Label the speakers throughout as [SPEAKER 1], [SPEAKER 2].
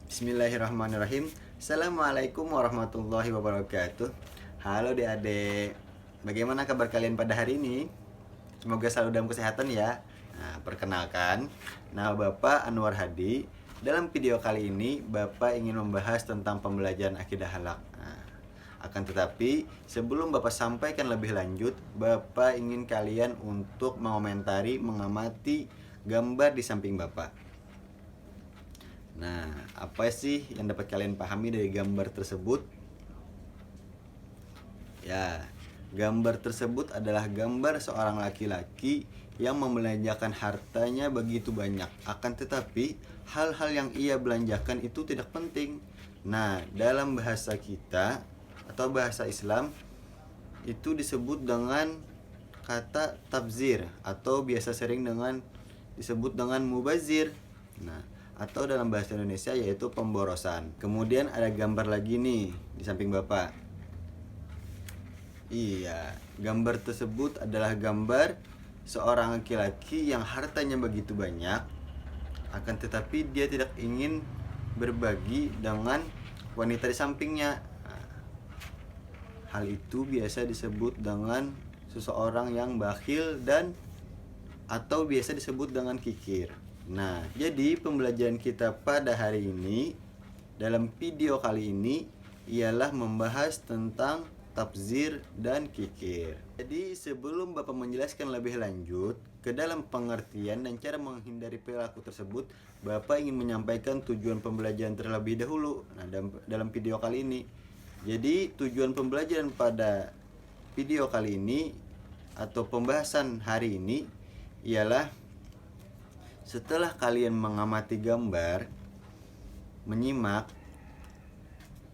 [SPEAKER 1] Bismillahirrahmanirrahim. Assalamualaikum warahmatullahi wabarakatuh. Halo adik-adik, bagaimana kabar kalian pada hari ini? Semoga selalu dalam kesehatan ya. Nah, perkenalkan, nama Bapak Anwar Hadi. Dalam video kali ini, Bapak ingin membahas tentang pembelajaran akidah halak. Nah, akan tetapi, sebelum Bapak sampaikan lebih lanjut, Bapak ingin kalian untuk mengamati gambar di samping Bapak. Nah, apa sih yang dapat kalian pahami dari gambar tersebut? Ya, gambar tersebut adalah gambar seorang laki-laki yang membelanjakan hartanya begitu banyak. Akan tetapi, hal-hal yang ia belanjakan itu tidak penting. Nah, dalam bahasa kita atau bahasa Islam itu disebut dengan kata tabzir atau biasa sering disebut dengan mubazir. Nah, atau dalam bahasa Indonesia yaitu pemborosan. Kemudian ada gambar lagi nih di samping Bapak. Iya, gambar tersebut adalah gambar seorang laki-laki yang hartanya begitu banyak, akan tetapi dia tidak ingin berbagi dengan wanita di sampingnya. Nah, hal itu biasa disebut dengan seseorang yang bakhil atau biasa disebut dengan kikir. Nah, jadi pembelajaran kita pada hari ini dalam video kali ini ialah membahas tentang tabzir dan kikir. Jadi sebelum Bapak menjelaskan lebih lanjut ke dalam pengertian dan cara menghindari perilaku tersebut, Bapak ingin menyampaikan tujuan pembelajaran terlebih dahulu. Nah, dalam video kali ini. Jadi tujuan pembelajaran pada video kali ini atau pembahasan hari ini ialah setelah kalian mengamati gambar, menyimak,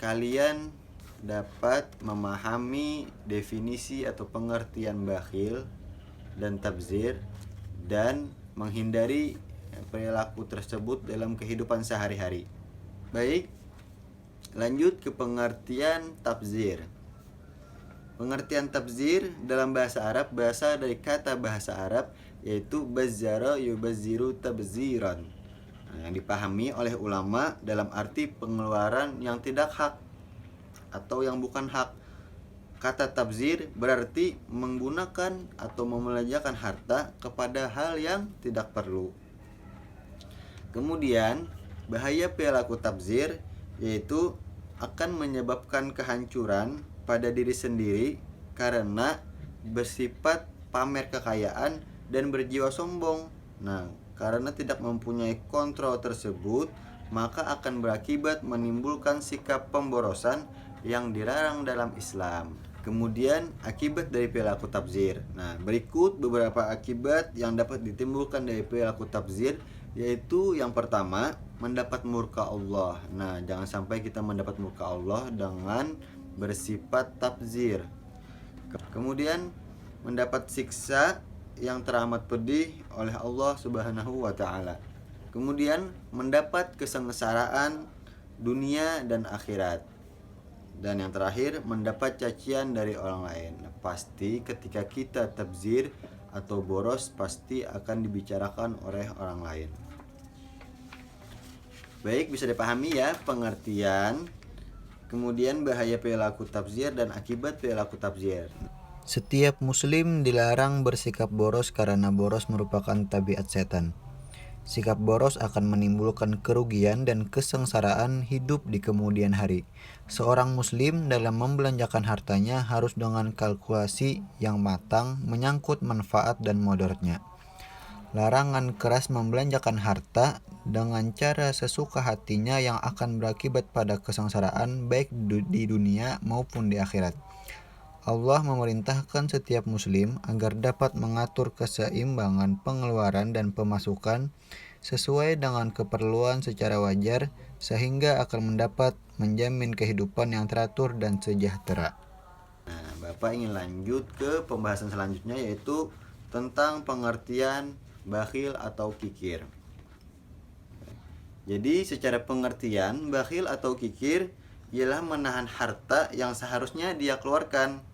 [SPEAKER 1] kalian dapat memahami definisi atau pengertian bakhil dan tabzir dan menghindari perilaku tersebut dalam kehidupan sehari-hari. Baik, lanjut ke pengertian tabzir. Pengertian tabzir dalam bahasa Arab berasal dari kata bahasa Arab yaitu bazzara yubazziru tabziran. Nah, yang dipahami oleh ulama dalam arti pengeluaran yang tidak hak atau yang bukan hak. Kata tabzir berarti menggunakan atau membelanjakan harta kepada hal yang tidak perlu. Kemudian, bahaya perilaku tabzir yaitu akan menyebabkan kehancuran pada diri sendiri karena bersifat pamer kekayaan dan berjiwa sombong. Nah, karena tidak mempunyai kontrol tersebut, maka akan berakibat menimbulkan sikap pemborosan yang dilarang dalam Islam. Kemudian akibat dari perilaku tabzir. Nah, berikut beberapa akibat yang dapat ditimbulkan dari perilaku tabzir, yaitu yang pertama, mendapat murka Allah. Nah, jangan sampai kita mendapat murka Allah dengan bersifat tabzir. Kemudian mendapat siksa yang teramat pedih oleh Allah Subhanahu wa taala. Kemudian mendapat kesengsaraan dunia dan akhirat. Dan yang terakhir, mendapat cacian dari orang lain. Pasti ketika kita tabzir atau boros pasti akan dibicarakan oleh orang lain. Baik, bisa dipahami ya pengertian, kemudian bahaya perilaku tabzir dan akibat perilaku tabzir.
[SPEAKER 2] Setiap muslim dilarang bersikap boros karena boros merupakan tabiat setan. Sikap boros akan menimbulkan kerugian dan kesengsaraan hidup di kemudian hari. Seorang muslim dalam membelanjakan hartanya harus dengan kalkulasi yang matang menyangkut manfaat dan mudaratnya. Larangan keras membelanjakan harta dengan cara sesuka hatinya yang akan berakibat pada kesengsaraan baik di dunia maupun di akhirat. Allah memerintahkan setiap muslim agar dapat mengatur keseimbangan pengeluaran dan pemasukan sesuai dengan keperluan secara wajar sehingga akan mendapat menjamin kehidupan yang teratur dan sejahtera.
[SPEAKER 1] Nah, Bapak ingin lanjut ke pembahasan selanjutnya yaitu tentang pengertian bakhil atau kikir. Jadi secara pengertian, bakhil atau kikir ialah menahan harta yang seharusnya dia keluarkan.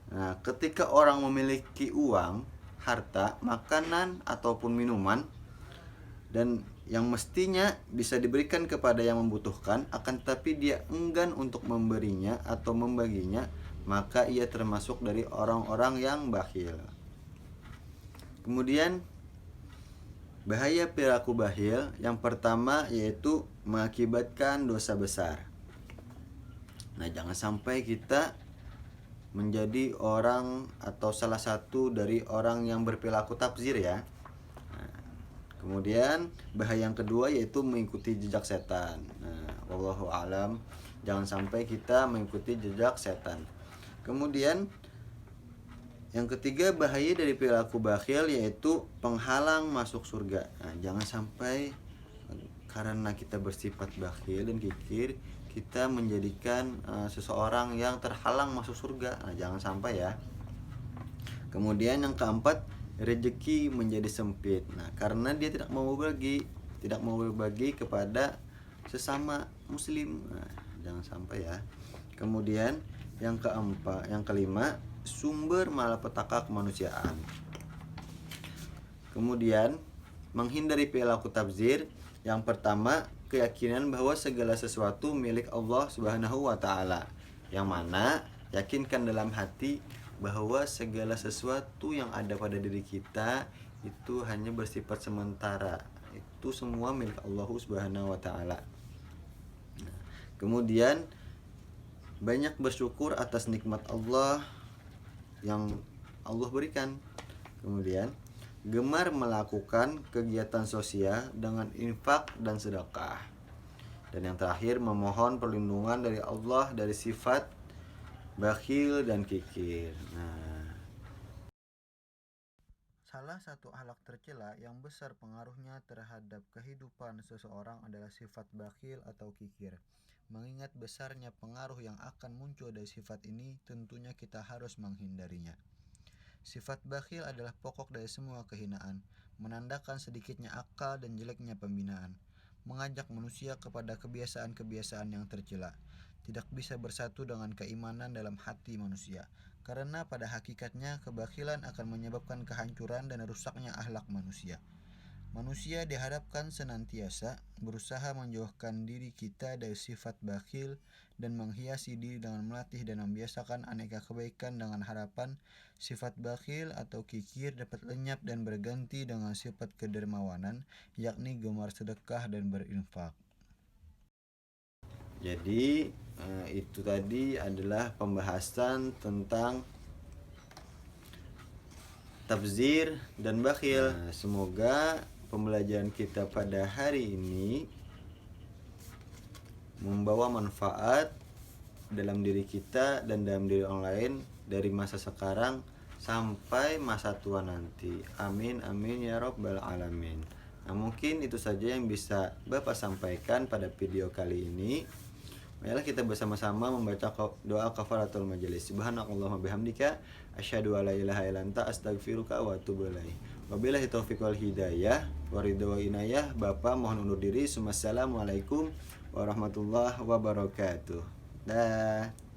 [SPEAKER 1] Nah, ketika orang memiliki uang, harta, makanan ataupun minuman dan yang mestinya bisa diberikan kepada yang membutuhkan, akan tetapi dia enggan untuk memberinya atau membaginya, maka ia termasuk dari orang-orang yang bakhil. Kemudian bahaya perilaku bakhil yang pertama yaitu mengakibatkan dosa besar. Nah, jangan sampai kita menjadi orang atau salah satu dari orang yang berperilaku tabzir ya. Nah, kemudian bahaya yang kedua yaitu mengikuti jejak setan. Nah, wallahu alam, jangan sampai kita mengikuti jejak setan. Kemudian yang ketiga bahaya dari perilaku bakhil yaitu penghalang masuk surga. Nah, jangan sampai karena kita bersifat bakhil dan kikir, kita menjadikan seseorang yang terhalang masuk surga. Nah, jangan sampai ya. Kemudian yang keempat, rezeki menjadi sempit. Nah, karena dia tidak mau berbagi kepada sesama muslim. Nah, jangan sampai ya. Kemudian yang kelima, sumber malapetaka kemanusiaan. Kemudian menghindari perilaku tabzir. Yang pertama, keyakinan bahwa segala sesuatu milik Allah Subhanahu wa taala. Yang mana yakinkan dalam hati bahwa segala sesuatu yang ada pada diri kita itu hanya bersifat sementara. Itu semua milik Allah Subhanahu wa taala. Kemudian banyak bersyukur atas nikmat Allah yang Allah berikan. Kemudian gemar melakukan kegiatan sosial dengan infak dan sedekah. Dan yang terakhir, memohon perlindungan dari Allah dari sifat bakhil dan kikir. Nah,
[SPEAKER 2] salah satu akhlak tercela yang besar pengaruhnya terhadap kehidupan seseorang adalah sifat bakhil atau kikir. Mengingat besarnya pengaruh yang akan muncul dari sifat ini, tentunya kita harus menghindarinya. Sifat bakhil adalah pokok dari semua kehinaan, menandakan sedikitnya akal dan jeleknya pembinaan, mengajak manusia kepada kebiasaan-kebiasaan yang tercela, tidak bisa bersatu dengan keimanan dalam hati manusia, karena pada hakikatnya kebakhilan akan menyebabkan kehancuran dan rusaknya akhlak manusia. Manusia diharapkan senantiasa berusaha menjauhkan diri kita dari sifat bakhil dan menghiasi diri dengan melatih dan membiasakan aneka kebaikan dengan harapan sifat bakhil atau kikir dapat lenyap dan berganti dengan sifat kedermawanan, yakni gemar sedekah dan berinfak.
[SPEAKER 1] jadi itu tadi adalah pembahasan tentang tabzir dan bakhil. Nah, semoga pembelajaran kita pada hari ini membawa manfaat dalam diri kita dan dalam diri orang lain dari masa sekarang sampai masa tua nanti. Amin amin ya rabbal alamin. Nah, mungkin itu saja yang bisa Bapak sampaikan pada video kali ini. Marilah kita bersama-sama membaca doa kafaratul majelis. Subhanakallahumma bihamdika asyhadu an la ilaha illa anta astaghfiruka wa atubu ilaik. Wabillahi taufiq wal hidayah wa ridha wa inayah. Bapak mohon undur diri. Wassalamualaikum warahmatullahi wabarakatuh. Dah.